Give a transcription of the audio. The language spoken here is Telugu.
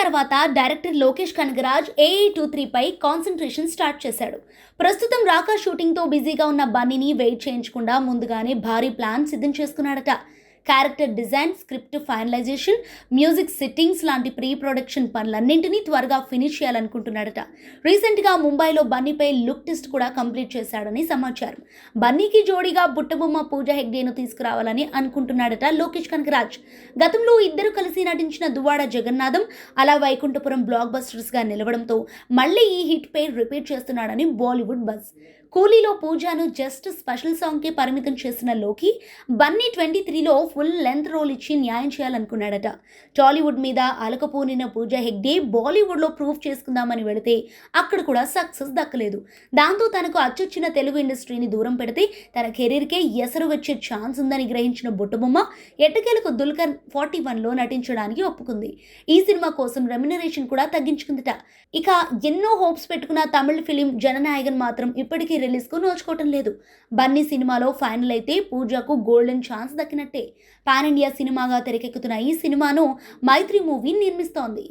తర్వాత డైరెక్టర్ లోకేష్ కనగరాజ్ AA23 పై కాన్సంట్రేషన్ స్టార్ట్ చేశాడు. ప్రస్తుతం రాకా షూటింగ్తో బిజీగా ఉన్న బన్నీని వెయిట్ చేయించకుండా ముందుగానే భారీ ప్లాన్ సిద్ధం చేసుకున్నాడట. Character design, script finalization, music sittings లాంటి ప్రీ ప్రొడక్షన్ పనులన్నింటినీ త్వరగా ఫినిష్ చేయాలనుకుంటున్నాడట. రీసెంట్గా ముంబైలో బన్నీపై లుక్ టెస్ట్ కూడా కంప్లీట్ చేశాడని సమాచారం. బన్నీకి జోడీగా బుట్టబొమ్మ పూజా హెగ్డేను తీసుకురావాలని అనుకుంటున్నాడట లోకేష్ కనగరాజ్. గతంలో ఇద్దరు కలిసి నటించిన దువ్వాడ జగన్నాథం, అలా వైకుంఠపురం బ్లాక్ బస్టర్స్గా నిలవడంతో మళ్ళీ ఈ హిట్ పై రిపీట్ చేస్తున్నాడని బాలీవుడ్ బజ్. కూలీలో పూజాను జస్ట్ స్పెషల్ సాంగ్కి పరిమితం చేసిన లోకి బన్నీ 23లో ఫుల్ లెంత్ రోల్ ఇచ్చి న్యాయం చేయాలనుకున్నాడట. టాలీవుడ్ మీద అలకపోనిన పూజా హెగ్డే బాలీవుడ్లో ప్రూవ్ చేసుకుందామని వెళితే అక్కడ కూడా సక్సెస్ దక్కలేదు. దాంతో తనకు అచ్చొచ్చిన తెలుగు ఇండస్ట్రీని దూరం పెడితే తన కెరీర్కే ఎసరు వచ్చే ఛాన్స్ ఉందని గ్రహించిన బుట్టబొమ్మ ఎట్టకేలకు దుల్కర్ 41లో నటించడానికి ఒప్పుకుంది. ఈ సినిమా కోసం రెమ్యునరేషన్ కూడా తగ్గించుకుందిట. ఇక ఎన్నో హోప్స్ పెట్టుకున్న తమిళ ఫిలిం జననాయకన్ మాత్రం ఇప్పటికీ రిలీజ్కు నోచుకోవటం లేదు. బన్నీ సినిమాలో ఫైనల్ అయితే పూజకు గోల్డెన్ ఛాన్స్ దక్కినట్టే. పాన్ ఇండియా సినిమాగా తెరకెక్కుతున్న ఈ సినిమాను మైత్రి మూవీ నిర్మిస్తోంది.